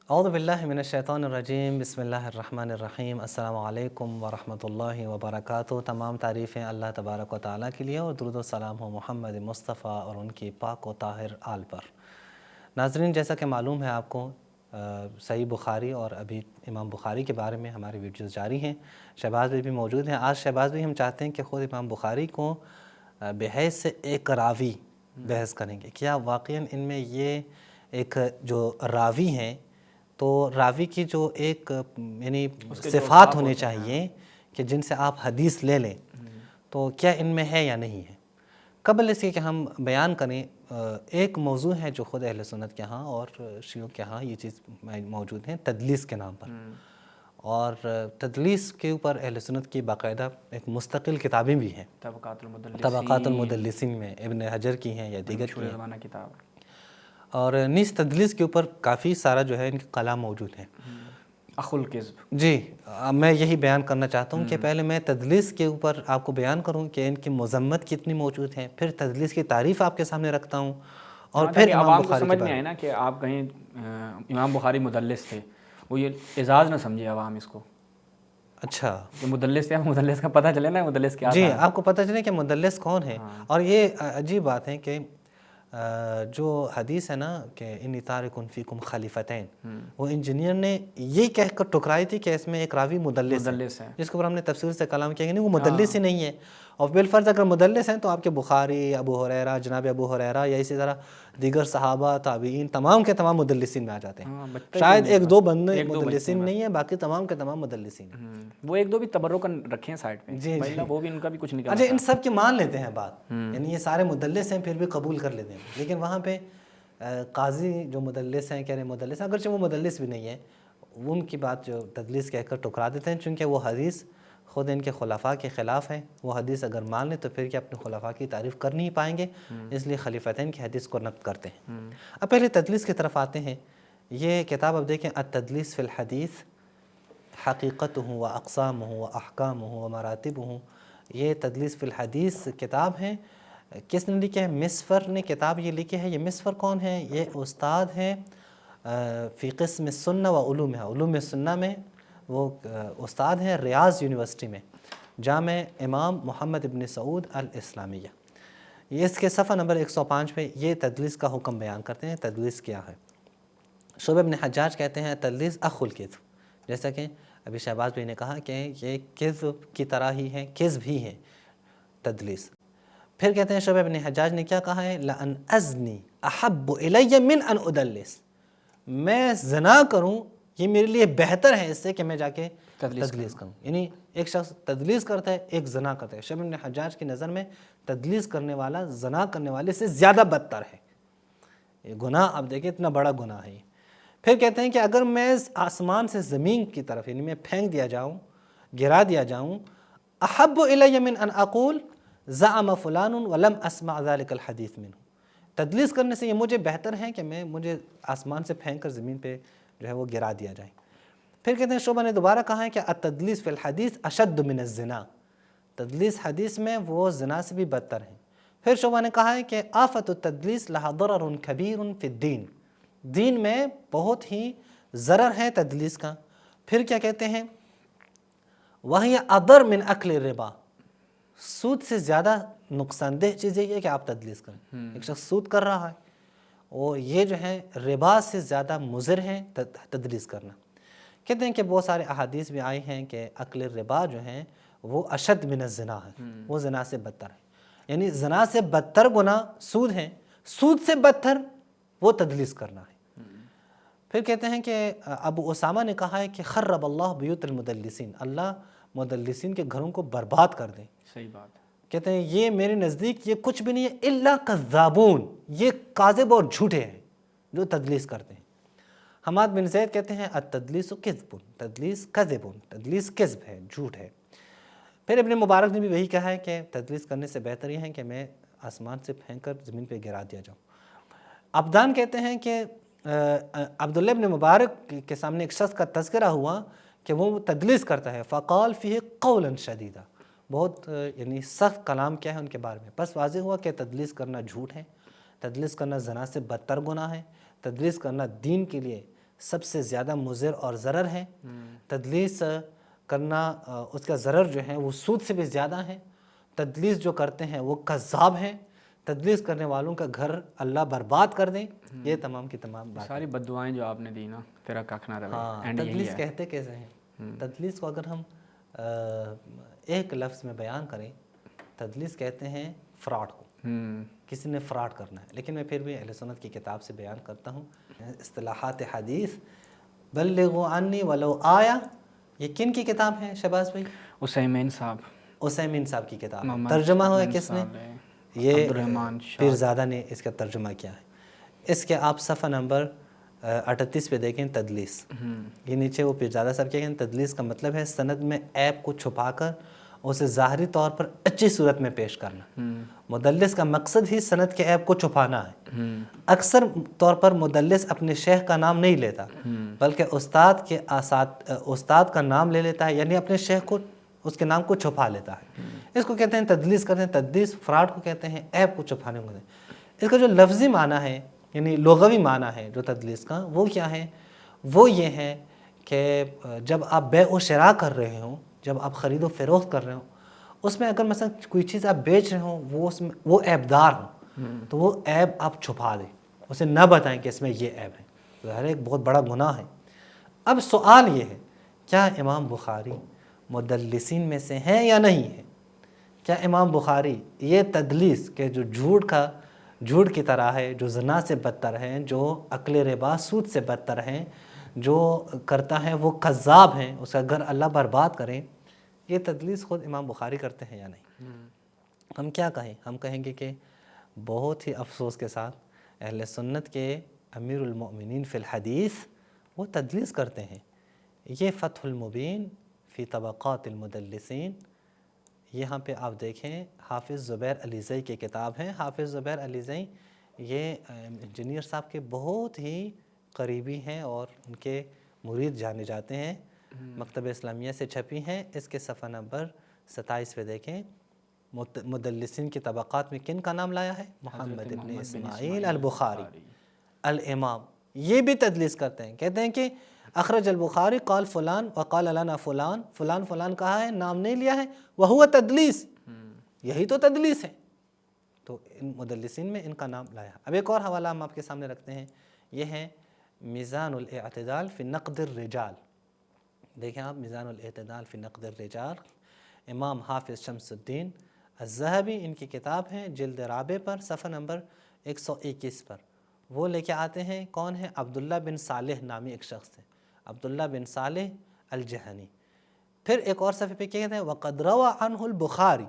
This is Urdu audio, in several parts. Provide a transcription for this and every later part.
اعوذ باللہ من الشیطان الرجیم، بسم اللہ الرحمن الرحیم۔ السلام علیکم ورحمۃ اللہ وبرکاتہ۔ تمام تعریفیں اللہ تبارک و تعالیٰ کے لیے اور درود و سلام ہو محمد مصطفیٰ اور ان کی پاک و طاہر آل پر۔ ناظرین، جیسا کہ معلوم ہے آپ کو، صحیح بخاری اور ابھی امام بخاری کے بارے میں ہماری ویڈیوز جاری ہیں۔ شہباز بھی موجود ہیں۔ آج شہباز بھی ہم چاہتے ہیں کہ خود امام بخاری کو بحیث سے ایک راوی بحث کریں گے، کیا واقعاً ان میں یہ ایک جو راوی ہیں تو راوی کی جو ایک یعنی صفات ہونے چاہیے کہ جن سے آپ حدیث لے لیں، تو کیا ان میں ہے یا نہیں ہے۔ قبل اس کے کہ ہم بیان کریں، ایک موضوع ہے جو خود اہل سنت کے ہاں اور شیعوں کے ہاں یہ چیز موجود ہے، تدلیس کے نام پر۔ اور تدلیس کے اوپر اہل سنت کی باقاعدہ ایک مستقل کتابیں بھی ہیں، طبقات المدلسین میں ابن حجر کی ہیں یا دیگر کی ہیں، کتاب، اور نیز تدلیس کے اوپر کافی سارا جو ہے ان کے کلام موجود ہیں۔ اخو الکذب، جی، میں یہی بیان کرنا چاہتا ہوں کہ پہلے میں تدلیس کے اوپر آپ کو بیان کروں کہ ان کی مذمت کتنی موجود ہے، پھر تدلیس کی تعریف آپ کے سامنے رکھتا ہوں، اور پھر امام عوام کو بخاری کے سمجھ میں بارے آئے نا کہ آپ کہیں امام بخاری مدلس تھے، وہ یہ اعزاز نہ سمجھے عوام اس کو اچھا کہ مدلس تھے، مدلس کا پتہ چلے نا مدلس کیا جی، تھا۔ آپ کو پتہ چلے کہ مدلس کون ہے۔ اور یہ عجیب بات ہے کہ جو حدیث ہے نا کہ انی تارک فیکم خلیفتین، وہ انجینئر نے یہ کہہ کر ٹکرائی تھی کہ اس میں ایک راوی مدلس ہے، جس کے اوپر ہم نے تفصیل سے کلام کیا کہ نہیں، وہ مدلس ہی نہیں ہے۔ اور بالفرض اگر مدلس ہیں تو آپ کے بخاری، ابو ہریرہ، جناب ابو ہریرہ یا اسی طرح دیگر صحابہ، تابعین، تمام کے تمام مدلسین میں آ جاتے ہیں۔ شاید ایک دو بندے مدلسین نہیں ہیں، باقی تمام کے تمام مدلسین ہیں۔ وہ ایک دو بھی تبرکن رکھیں سائڈ پہ، جی جی، وہ بھی ان کا بھی کچھ نکلا اچھا ان سب کی مان لیتے ہیں بات، یعنی یہ سارے مدلس ہیں پھر بھی قبول کر لیتے ہیں، لیکن وہاں پہ قاضی جو مدلس ہیں کہہ رہے ہیں مدلس ہیں، اگرچہ وہ مدلس بھی نہیں ہے، ان کی بات جو تدلیس کہہ کر ٹکرا دیتے ہیں، چونکہ وہ حدیث خود ان کے خلفاء کے خلاف ہے۔ وہ حدیث اگر مان لیں تو پھر کیا اپنے خلفاء کی تعریف کر نہیں پائیں گے، اس لیے خلیفتین کی حدیث کو نقد کرتے ہیں۔ اب پہلے تدلیس کی طرف آتے ہیں۔ یہ کتاب اب دیکھیں، التدلیس فی الحدیث حقیقتہ و اقسامہ و احکامہ و مراتبہ، یہ تدلیس فی الحدیث کتاب ہے۔ کس نے لکھی ہے؟ مسفر نے کتاب یہ لکھی ہے۔ یہ مسفر کون ہے؟ یہ استاد ہے فی قسم السنہ و علومہ، علوم سنہ میں وہ استاد ہیں ریاض یونیورسٹی میں، جامع امام محمد ابن سعود الاسلامیہ۔ یہ اس کے صفحہ نمبر 105 پہ یہ تدلیس کا حکم بیان کرتے ہیں۔ تدلیس کیا ہے؟ شعبہ ابن حجاج کہتے ہیں تدلیس اخو الکذب، جیسا کہ ابھی شہباز بھائی نے کہا کہ یہ کذب کی طرح ہی ہے، کذب ہی ہے تدلیس۔ پھر کہتے ہیں شعبہ ابن حجاج نے کیا کہا ہے؟ لَأَنْ أَزْنِي أَحَبُّ إِلَيَّ مِنْ أَنْ أُدَلِّسَ، میں زنا کروں یہ میرے لیے بہتر ہے اس سے کہ میں جا کے تدلیس کروں۔ یعنی ایک شخص تدلیس کرتا ہے، ایک زنا کرتا ہے۔ شعبہ ابن حجاج کی نظر میں تدلیس کرنے والا زنا کرنے والے سے زیادہ بدتر ہے۔ یہ گناہ اب دیکھیں اتنا بڑا گناہ ہے۔ پھر کہتے ہیں کہ اگر میں آسمان سے زمین کی طرف یعنی میں پھینک دیا جاؤں، گرا دیا جاؤں، احب الی من ان اقول زعم فلان ولم اسمع ذلك الحدیث منه، تدلیس کرنے سے یہ مجھے بہتر ہے کہ مجھے آسمان سے پھینک کر زمین پہ جو ہے وہ گرا دیا جائے۔ پھر کہتے ہیں شعبہ نے دوبارہ کہا ہے کہ التدلیس فی الحدیث اشد من الزنا، تدلیس حدیث میں وہ زنا سے بھی بدتر ہے۔ پھر شعبہ نے کہا ہے کہ آفت التدلیس لہا ضرر کبیر فی الدین، دین میں بہت ہی ضرر ہے تدلیس کا۔ پھر کیا کہتے ہیں؟ وہی اضر من اکل الربا، سود سے زیادہ نقصان دہ چیز یہ ہے کہ آپ تدلیس کریں۔ ایک شخص سود کر رہا ہے اور یہ جو ہے ربا سے زیادہ مضر ہے تدلیس کرنا۔ کہتے ہیں کہ بہت سارے احادیث بھی آئی ہیں کہ اکل الربا جو ہیں وہ اشد من الزنا ہے، وہ زنا سے بدتر ہے، یعنی زنا سے بدتر گناہ سود ہے، سود سے بدتر وہ تدلیس کرنا ہے۔ پھر کہتے ہیں کہ ابو اسامہ نے کہا ہے کہ خرب اللہ بیوت المدلسین، اللہ مدلسین کے گھروں کو برباد کر دیں۔ صحیح بات۔ کہتے ہیں یہ میرے نزدیک یہ کچھ بھی نہیں ہے الا کذابون، یہ کاذب اور جھوٹے ہیں جو تدلیس کرتے ہیں۔ حماد بن زید کہتے ہیں التدلیس کذب، تدلیس کذب، تدلیس کذب ہے، جھوٹ ہے۔ پھر ابن مبارک نے بھی وہی کہا ہے کہ تدلیس کرنے سے بہتر یہ ہے کہ میں آسمان سے پھینک کر زمین پہ گرا دیا جاؤں۔ عبدان کہتے ہیں کہ عبداللہ ابن مبارک کے سامنے ایک شخص کا تذکرہ ہوا کہ وہ تدلیس کرتا ہے، فقال فیہ قولا شدیدا، بہت یعنی سخت کلام کیا ہے ان کے بارے میں۔ بس واضح ہوا کہ تدلیس کرنا جھوٹ ہے، تدلیس کرنا زنا سے بدتر گناہ ہے، تدلیس کرنا دین کے لیے سب سے زیادہ مضر اور ضرر ہے۔ تدلیس کرنا اس کا ضرر جو ہے وہ سود سے بھی زیادہ ہے۔ تدلیس جو کرتے ہیں وہ کذاب ہیں۔ تدلیس کرنے والوں کا گھر اللہ برباد کر دیں۔ یہ تمام کی تمام بات ساری بد دعائیں جو آپ نے دی نا، تیرا ککھ نہ رہے، ہاں، اینڈ یہی تدلیس ہے۔ کہتے کیسے ہیں؟ تدلیس کو اگر ہم ایک لفظ میں بیان کریں، تدلیس کہتے ہیں فراڈ کو، کسی نے فراڈ کرنا ہے۔ لیکن میں پھر بھی اہل سنت کی کتاب سے بیان کرتا ہوں اصطلاحات حدیث۔ بلغوا عنی ولو آیا، یہ کن کی کتاب ہے شہباز بھائی؟ عثیمین صاحب، عثیمین صاحب کی کتاب ہے۔ محمد ترجمہ ہوا بن یہ صالح، یہ عبدالرحمن شاہ۔ پیرزادہ نے اس کا ترجمہ کیا ہے۔ اس کے آپ صفحہ نمبر 38 پہ دیکھیں، تدلیس، یہ نیچے وہ پیرزادہ صاحب کیا کہیں، تدلیس کا مطلب ہے سند میں عیب کو چھپا کر اسے ظاہری طور پر اچھی صورت میں پیش کرنا۔ مدلس کا مقصد ہی سند کے عیب کو چھپانا ہے۔ اکثر طور پر مدلس اپنے شیخ کا نام نہیں لیتا، بلکہ استاد کا نام لے لیتا ہے، یعنی اپنے شیخ کو، اس کے نام کو چھپا لیتا ہے۔ اس کو کہتے ہیں تدلیس کرتے ہیں۔ تدلیس فراڈ کو کہتے ہیں، عیب کو چھپانے کو کہتے ہیں۔ اس کا جو لفظی معنی ہے، یعنی لغوی معنی ہے جو تدلیس کا، وہ کیا ہے؟ وہ یہ ہے کہ جب آپ بیع و شراء کر رہے ہوں، جب آپ خرید و فروخت کر رہے ہوں، اس میں اگر مثلا کوئی چیز آپ بیچ رہے ہوں، وہ عیب دار ہوں، تو وہ عیب آپ چھپا دیں، اسے نہ بتائیں کہ اس میں یہ عیب ہے۔ تو ہر ایک بہت بڑا گناہ ہے۔ اب سوال یہ ہے، کیا امام بخاری مدلسین میں سے ہیں یا نہیں ہے؟ کیا امام بخاری یہ تدلیس کہ جو جھوٹ کی طرح ہے، جو زنا سے بدتر ہیں، جو اکل ربا سود سے بدتر ہیں، جو کرتا ہے وہ کذاب ہیں، اس کا گھر اللہ برباد کریں، یہ تدلیس خود امام بخاری کرتے ہیں یا نہیں؟ ہم کیا کہیں؟ ہم کہیں گے کہ بہت ہی افسوس کے ساتھ اہل سنت کے امیر المؤمنین فی الحدیث وہ تدلیس کرتے ہیں۔ یہ فتح المبین فی طبقات المدلسین، یہاں پہ آپ دیکھیں حافظ زبیر علیزئی کی کتاب ہے۔ حافظ زبیر علیزئی یہ انجینئر صاحب کے بہت ہی قریبی ہیں اور ان کے مرید جانے جاتے ہیں۔ مکتبہ اسلامیہ سے چھپی ہیں۔ اس کے صفحہ نمبر 27 پہ دیکھیں، مدلسین کی طبقات میں کن کا نام لایا ہے؟ محمد ابن اسماعیل البخاری الامام۔ یہ بھی تدلیس کرتے ہیں، کہتے ہیں کہ اخرج البخاری قال فلان وقال لنا فلان، فلان فلان کہا ہے، نام نہیں لیا ہے، وہو تدلیس، یہی تو تدلیس ہے۔ تو ان مدلسین میں ان کا نام لایا۔ اب ایک اور حوالہ ہم آپ کے سامنے رکھتے ہیں، یہ ہے میزان الاعتدال فی نقد الرجال۔ دیکھیں آپ، میزان الاعتدال فی نقد الرجال، امام حافظ شمس الدین الذہبی، ان کی کتاب ہے، جلد رابع پر صفحہ نمبر 121 پر وہ لے کے آتے ہیں۔ کون ہے؟ عبداللہ بن صالح نامی ایک شخص ہے، عبداللہ بن صالح الجہنی۔ پھر ایک اور صفحے پہ کیا کہتے ہیں؟ وَقَدْ رَوَى عَنْهُ البخاری،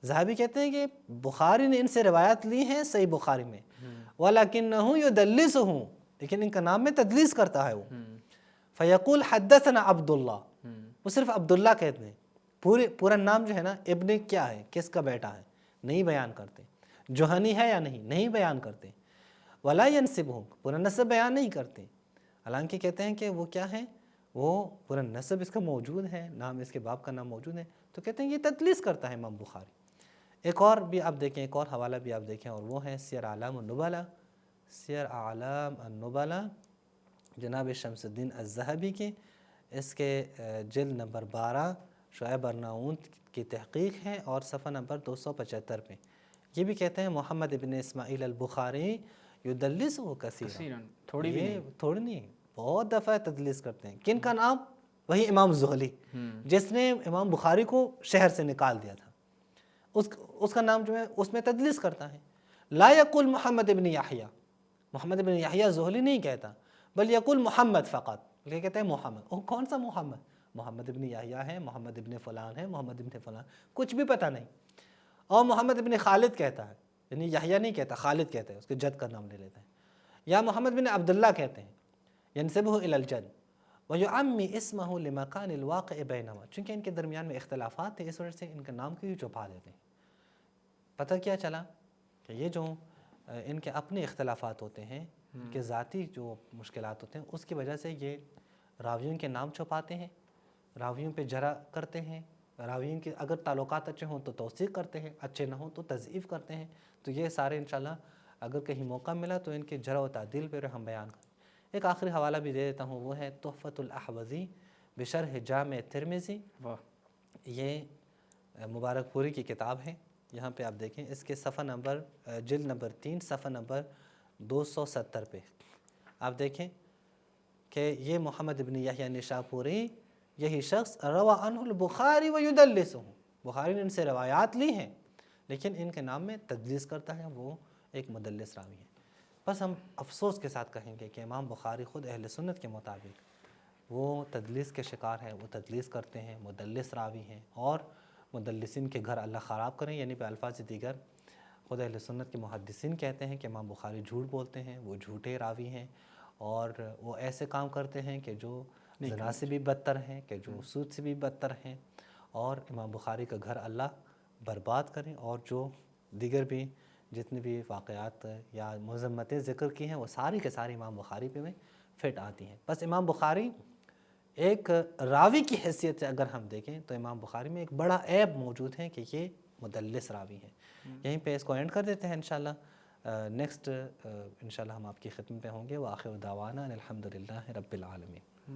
ذہبی کہتے ہیں کہ بخاری نے ان سے روایت لی ہیں صحیح بخاری میں، وَلَكِنَّهُ يُدَلِّسُهُ، لیکن ان کا نام میں تدلیس کرتا ہے وہ۔ فَيَقُولْ حَدَّثَنَا عَبْدُاللہ، وہ صرف عبداللہ کہتے ہیں، پورا نام جو ہے نا، ابن کیا ہے، کس کا بیٹا ہے، نہیں بیان کرتے۔ جوہنی ہے یا نہیں بیان کرتے۔ وَلَا يَنْسِبُهُ، پورا نسب بیان نہیں کرتے، حالانکہ کہتے ہیں کہ وہ کیا ہے، وہ پورا نسب اس کا موجود ہے، نام اس کے باپ کا نام موجود ہے، تو کہتے ہیں یہ تدلیس کرتا ہے امام بخاری۔ ایک اور بھی آپ دیکھیں، ایک اور حوالہ بھی آپ دیکھیں، اور وہ ہے سیر اعلام النبلا، سیر اعلام النبلا جناب شمس الدین الذہبی کے، اس کے جلد نمبر 12 شعیب ارناؤوط کی تحقیق ہے، اور صفحہ نمبر 275 پہ یہ بھی کہتے ہیں محمد ابن اسماعیل البخاری یدلس و کثیرا، تھوڑی بھی نہیں، تھوڑی نہیں، بہت دفعہ تدلیس کرتے ہیں۔ کن کا نام؟ وہی امام زہلی، جس نے امام بخاری کو شہر سے نکال دیا تھا، اس کا نام جو ہے اس میں تدلیس کرتا ہے۔ لا یقول محمد ابن یحییٰ، محمد ابن یحییٰ زہلی نہیں کہتا، بل یقول محمد فقط، یہ کہتے ہیں محمد۔ وہ کون سا محمد؟ محمد ابن یحییٰ ہے، محمد ابن فلان ہے، محمد ابن فلان، کچھ بھی پتہ نہیں۔ اور محمد ابن خالد کہتا ہے، یعنی یحییٰ نہیں کہتا، خالد کہتا ہے، اس کے جد کا نام لے لیتا ہے۔ یا محمد بن عبداللہ کہتے ہیں، ینسبہ الی الجد ویعمی اسمہ لمکان الواقع بینہما، چونکہ ان کے درمیان میں اختلافات تھے، اس وجہ سے ان کا نام کو ہی چھپا دیتے ہیں۔ پتہ کیا چلا کہ یہ جو ان کے اپنے اختلافات ہوتے ہیں، ان کے ذاتی جو مشکلات ہوتے ہیں، اس کی وجہ سے یہ راویوں کے نام چھپاتے ہیں، راویوں پہ جرح کرتے ہیں، راویوں کے اگر تعلقات اچھے ہوں تو توثیق کرتے ہیں، اچھے نہ ہوں تو تضعیف کرتے ہیں۔ تو یہ سارے انشاءاللہ اگر کہیں موقع ملا تو ان کے جرح و تعدیل پہ ہم بیان کریں۔ ایک آخری حوالہ بھی دے دیتا ہوں، وہ ہے تحفۃ الاحوذی بشرح جامع ترمذی. واہ. یہ مبارک پوری کی کتاب ہے. یہاں پہ آپ دیکھیں اس کے صفحہ نمبر جلد نمبر 3 صفحہ نمبر 270 پہ آپ دیکھیں کہ یہ محمد ابن یحییٰ نشاپوری یہی شخص روا عنہ البخاری ویدلسہ، بخاری نے ان سے روایات لی ہیں لیکن ان کے نام میں تدلیس کرتا ہے، وہ ایک مدلس راوی ہے. بس ہم افسوس کے ساتھ کہیں گے کہ امام بخاری خود اہل سنت کے مطابق وہ تدلیس کے شکار ہیں، وہ تدلیس کرتے ہیں، مدلس راوی ہیں، اور مدلسین کے گھر اللہ خراب کریں. یعنی الفاظ دیگر خود اہل سنت کے محدثین کہتے ہیں کہ امام بخاری جھوٹ بولتے ہیں، وہ جھوٹے راوی ہیں، اور وہ ایسے کام کرتے ہیں کہ جو زنا سے بھی بدتر ہیں، کہ جو سود سے بھی بدتر ہیں، اور امام بخاری کا گھر اللہ برباد کریں. اور جو دیگر بھی جتنے بھی واقعات یا مذمتیں ذکر کی ہیں وہ ساری کے ساری امام بخاری پہ میں فٹ آتی ہیں. بس امام بخاری ایک راوی کی حیثیت سے اگر ہم دیکھیں تو امام بخاری میں ایک بڑا عیب موجود ہے کہ یہ مدلس راوی ہیں. یہیں پہ اس کو اینڈ کر دیتے ہیں انشاءاللہ. نیکسٹ انشاءاللہ ہم آپ کی خدمت پہ ہوں گے. وآخر دعوانا ان الحمدللہ رب العالمین.